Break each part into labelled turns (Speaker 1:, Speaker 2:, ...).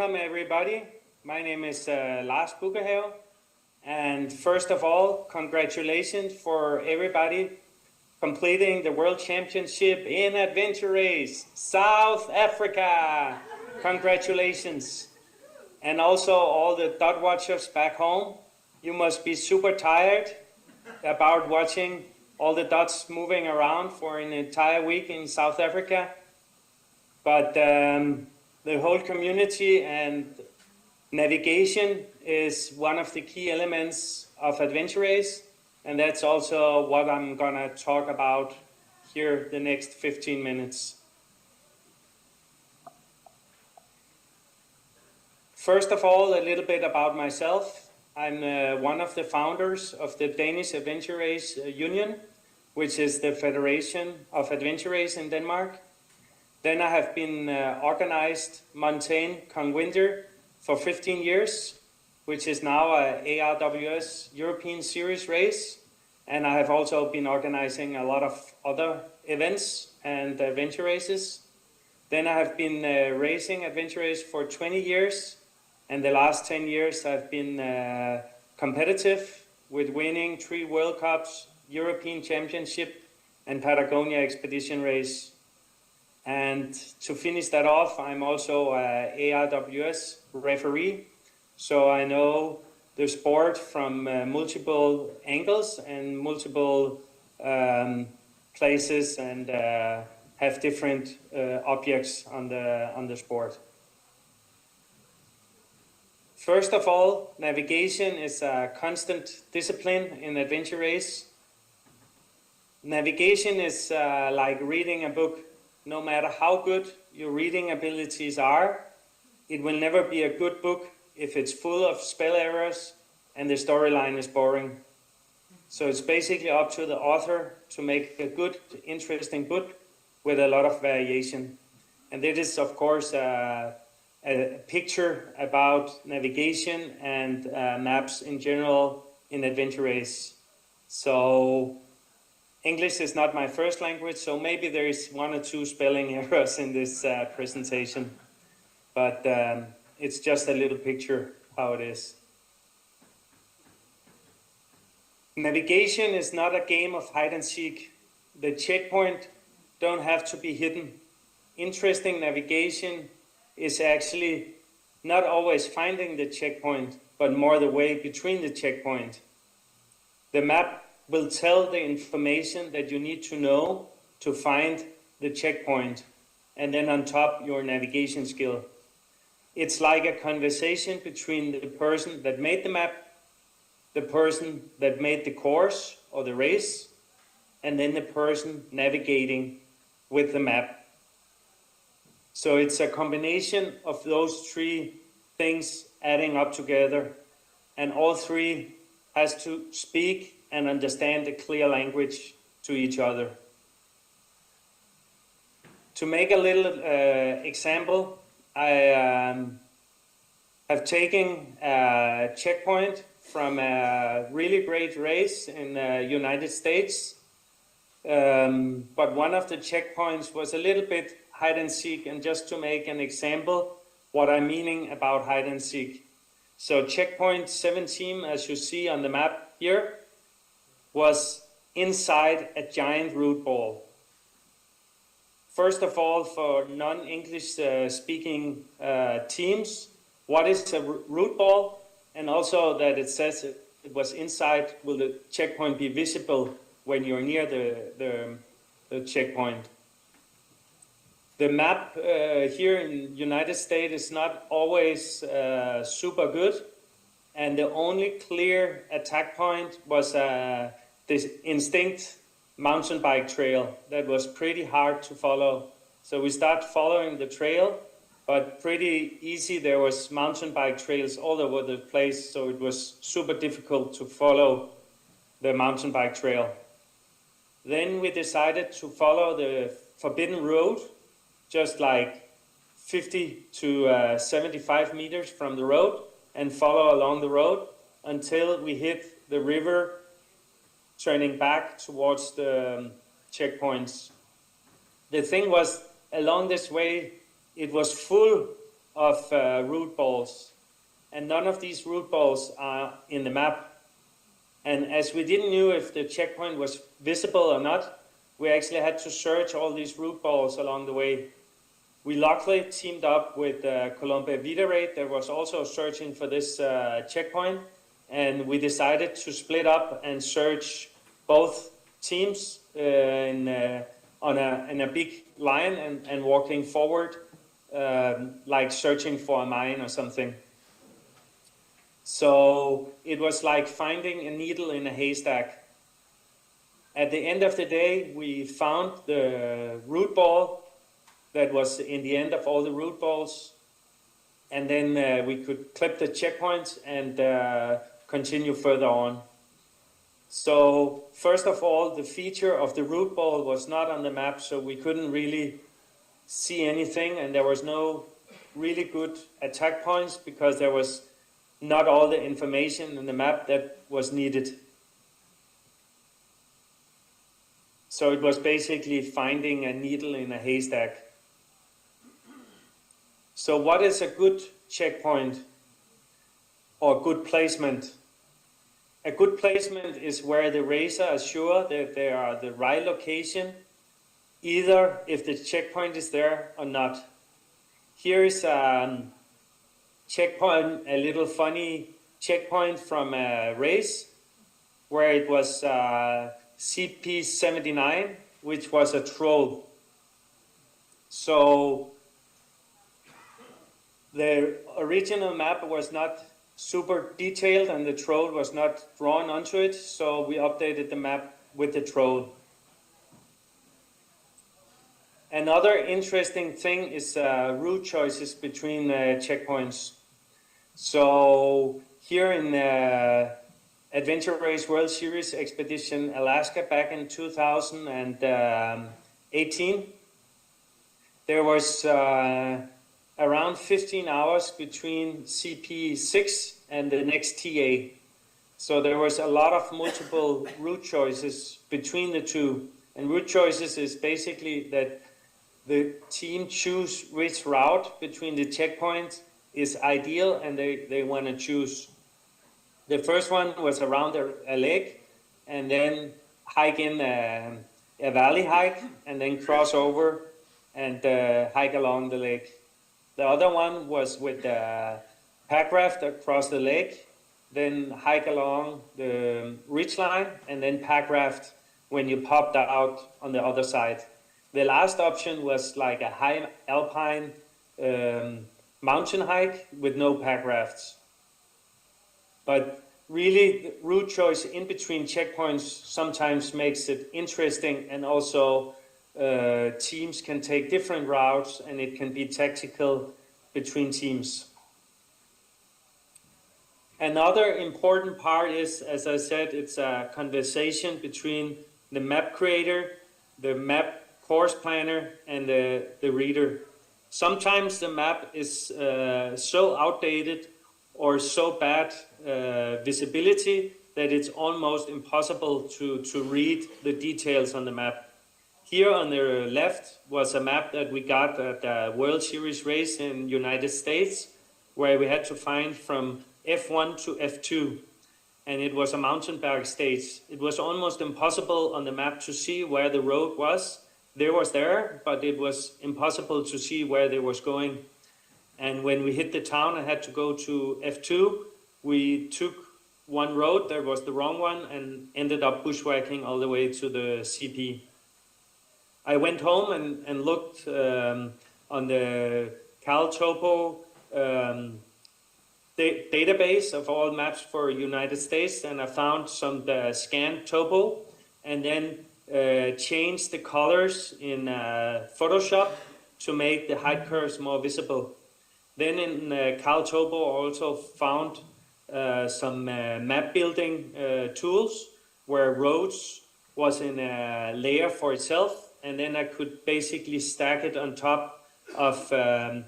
Speaker 1: welcome everybody. My name is Lars Bukkehave, and first of all, congratulations for everybody completing the World Championship in Adventure Race, South Africa. Congratulations. And also all the dot watchers back home, you must be super tired about watching all the dots moving around for an entire week in South Africa. But the whole community and navigation is one of the key elements of Adventure Race, and that's also what I'm gonna talk about here the next 15 minutes. First of all, a little bit about myself. I'm one of the founders of the Danish Adventure Race Union, which is the Federation of Adventure Race in Denmark. Then I have been organized Montane Conwinter for 15 years, which is now a ARWS European Series race. And I have also been organizing a lot of other events and adventure races. Then I have been racing adventure race for 20 years. And the last 10 years I've been competitive with winning 3 World Cups, European Championship, and Patagonia Expedition Race. And to finish that off, I'm also an ARWS referee, so I know the sport from multiple angles and multiple places, and have different objects on the sport. First of all, navigation is a constant discipline in adventure race. Navigation is like reading a book. No matter how good your reading abilities are, it will never be a good book if it's full of spell errors and the storyline is boring. So it's basically up to the author to make a good, interesting book with a lot of variation. And it is, of course, a picture about navigation and maps in general in Adventure Race. So English is not my first language, so maybe there is 1 or 2 spelling errors in this presentation, but it's just a little picture how it is. Navigation is not a game of hide and seek. The checkpoint don't have to be hidden. Interesting navigation is actually not always finding the checkpoint, but more the way between the checkpoint. The map will tell the information that you need to know to find the checkpoint, and then on top your navigation skill. It's like a conversation between the person that made the map, the person that made the course or the race, and then the person navigating with the map. So it's a combination of those 3 things adding up together, and all 3 has to speak and understand the clear language to each other. To make a little example, I have taken a checkpoint from a really great race in the United States, but one of the checkpoints was a little bit hide and seek, and just to make an example what I'm meaning about hide and seek. So checkpoint 17, as you see on the map here, was inside a giant root ball. First of all, for non-English speaking teams, what is a root ball? And also that it says it was inside, will the checkpoint be visible when you're near the checkpoint? The map here in United States is not always super good, and the only clear attack point was this instinct mountain bike trail that was pretty hard to follow. So we start following the trail, but pretty easy. There was mountain bike trails all over the place, so it was super difficult to follow the mountain bike trail. Then we decided to follow the forbidden road, just like 50 to 75 meters from the road, and follow along the road until we hit the river, turning back towards the checkpoints. The thing was, along this way, it was full of root balls, and none of these root balls are in the map. And as we didn't know if the checkpoint was visible or not, we actually had to search all these root balls along the way. We luckily teamed up with Columbia Viderate that was also searching for this checkpoint, and we decided to split up and search both teams in a big line and walking forward, like searching for a mine or something. So it was like finding a needle in a haystack. At the end of the day, we found the root ball that was in the end of all the root balls, and then we could clip the checkpoints and continue further on. So first of all, the feature of the root ball was not on the map, so we couldn't really see anything, and there was no really good attack points because there was not all the information in the map that was needed. So it was basically finding a needle in a haystack. So what is a good checkpoint or good placement? A good placement is where the racer is sure that they are the right location, either if the checkpoint is there or not. Here is a checkpoint, a little funny checkpoint from a race where it was CP79, which was a troll. So the original map was not super detailed and the troll was not drawn onto it, so we updated the map with the troll. Another interesting thing is route choices between checkpoints. So here in the Adventure Race World Series Expedition Alaska back in 2018, there was around 15 hours between CP6 and the next TA. So there was a lot of multiple route choices between the two. And route choices is basically that the team choose which route between the checkpoints is ideal and they want to choose. The first one was around a lake and then hike in a valley hike and then cross over and hike along the lake. The other one was with the pack raft across the lake, then hike along the ridge line, and then pack raft when you popped out on the other side. The last option was like a high alpine mountain hike with no pack rafts. But really, route choice in between checkpoints sometimes makes it interesting, and also teams can take different routes and it can be tactical between teams. Another important part is, as I said, it's a conversation between the map creator, the map course planner, and the reader. Sometimes the map is so outdated or so bad visibility that it's almost impossible to read the details on the map. Here on the left was a map that we got at the World Series race in United States, where we had to find from F1 to F2, and it was a mountain bike stage. It was almost impossible on the map to see where the road was. There was there, but it was impossible to see where they was going. And when we hit the town and had to go to F2, we took one road that was the wrong one and ended up bushwhacking all the way to the CP. I went home and looked on the CalTopo database of all maps for United States, and I found some scanned topo, and then changed the colors in Photoshop to make the height curves more visible. Then in CalTopo I also found some map building tools where roads was in a layer for itself, and then I could basically stack it on top of the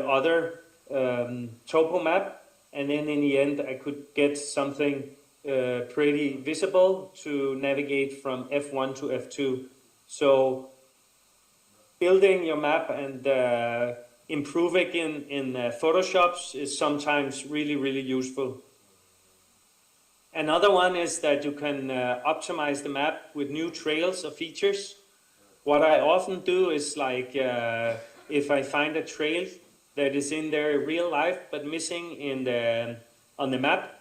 Speaker 1: other topo map, and then in the end I could get something pretty visible to navigate from F1 to F2. So building your map and improving in Photoshop is sometimes really useful. Another one is that you can optimize the map with new trails or features. What I often do is like if I find a trail that is in their real life but missing on the map,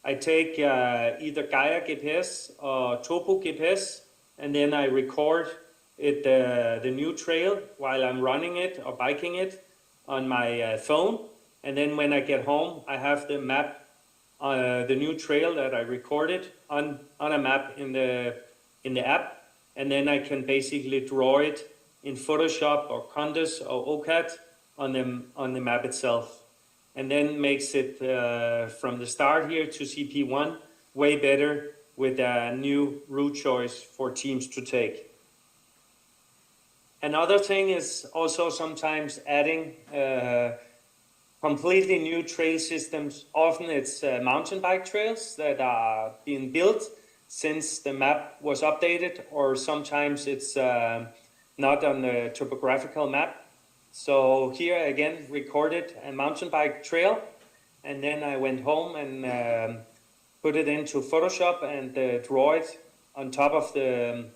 Speaker 1: I take either Gaia GPS or Topo GPS, and then I record it the new trail while I'm running it or biking it on my phone. And then when I get home, I have the map, the new trail that I recorded on a map in the app. And then I can basically draw it in Photoshop or Condes or OCAD on the map itself. And then makes it from the start here to CP1 way better with a new route choice for teams to take. Another thing is also sometimes adding completely new trail systems. Often it's mountain bike trails that are being built since the map was updated, or sometimes it's not on the topographical map. So here again recorded a mountain bike trail, and then I went home and put it into Photoshop and draw it on top of the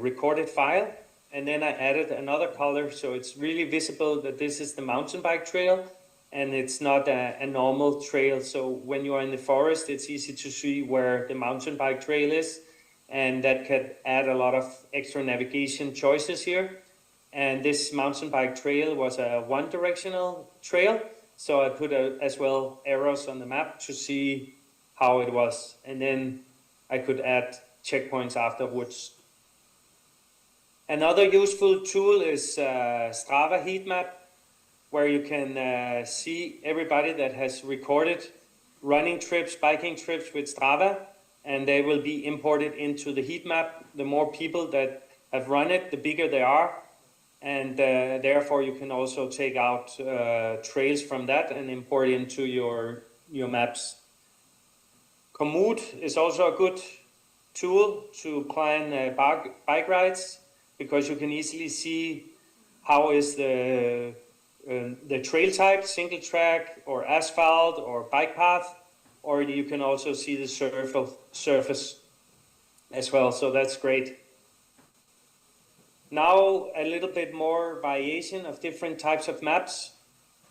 Speaker 1: recorded file. And then I added another color so it's really visible that this is the mountain bike trail and it's not a normal trail. So when you are in the forest, it's easy to see where the mountain bike trail is, and that could add a lot of extra navigation choices here. And this mountain bike trail was a one-directional trail, so I put as well arrows on the map to see how it was, and then I could add checkpoints afterwards. Another useful tool is Strava heat map, where you can see everybody that has recorded running trips, biking trips with Strava, and they will be imported into the heat map. The more people that have run it, the bigger they are, and therefore you can also take out trails from that and import into your maps. Komoot is also a good tool to plan bike rides, because you can easily see how is the trail type, single track or asphalt or bike path, or you can also see the surface as well, so that's great. Now a little bit more variation of different types of maps.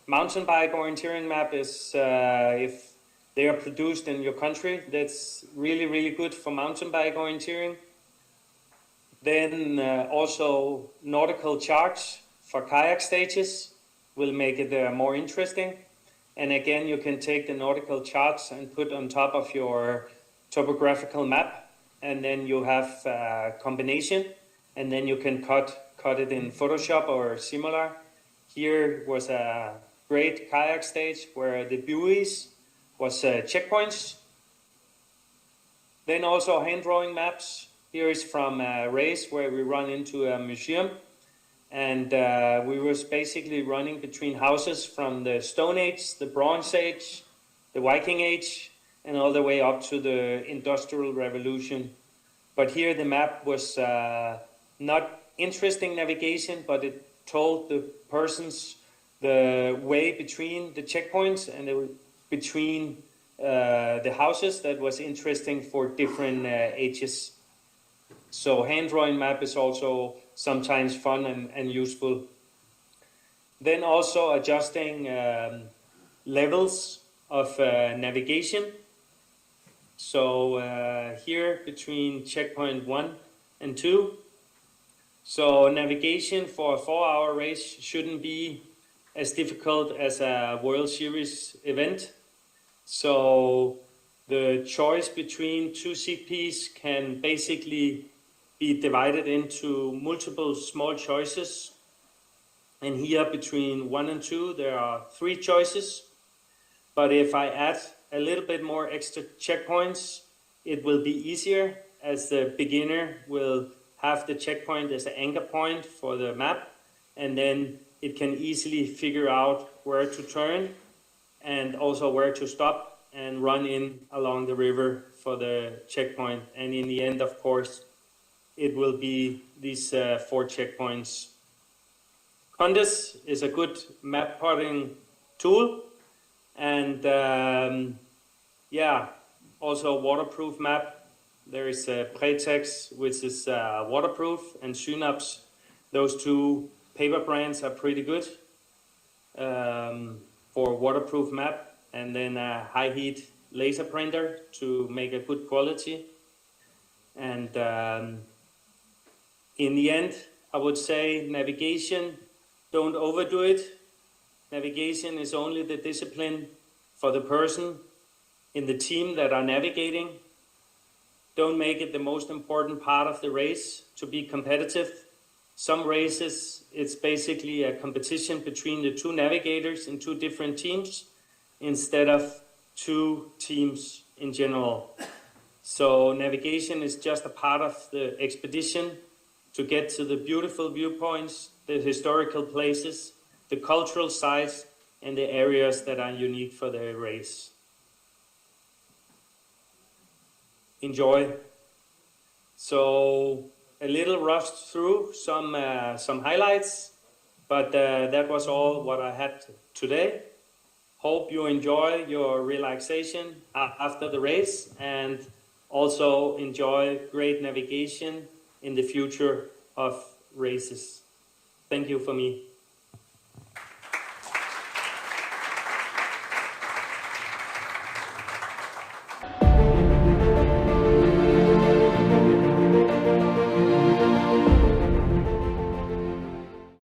Speaker 1: Mountain bike orienteering map is if they are produced in your country, that's really good for mountain bike orienteering. Then also nautical charts for kayak stages will make it more interesting. And again, you can take the nautical charts and put on top of your topographical map, and then you have a combination, and then you can cut it in Photoshop or similar. Here was a great kayak stage where the buoys was checkpoints. Then also hand drawing maps. Here is from a race where we run into a museum, and we was basically running between houses from the Stone Age, the Bronze Age, the Viking Age, and all the way up to the Industrial Revolution. But here the map was not interesting navigation, but it told the persons the way between the checkpoints and between the houses that was interesting for different ages. So hand drawing map is also sometimes fun and useful. Then also adjusting levels of navigation. So here between checkpoint 1 and 2. So navigation for a 4-hour race shouldn't be as difficult as a World Series event. So the choice between 2 CPs can basically be divided into multiple small choices. And here between 1 and 2, there are 3 choices. But if I add a little bit more extra checkpoints, it will be easier, as the beginner will have the checkpoint as an anchor point for the map, and then it can easily figure out where to turn and also where to stop and run in along the river for the checkpoint. And in the end, of course, it will be these 4 checkpoints Condis is a good map plotting tool, and yeah, also a waterproof map. There is Pretex, which is waterproof, and Synapse. Those two paper brands are pretty good for waterproof map, and then a high heat laser printer to make a good quality. And in the end, I would say navigation, don't overdo it. Navigation is only the discipline for the person in the team that are navigating. Don't make it the most important part of the race to be competitive. Some races, it's basically a competition between the two navigators in two different teams instead of two teams in general. So navigation is just a part of the expedition to get to the beautiful viewpoints, the historical places, the cultural sites, and the areas that are unique for the race. Enjoy. So a little rushed through some highlights, but that was all what I had today. Hope you enjoy your relaxation after the race, and also enjoy great navigation in the future of races. Thank you for me.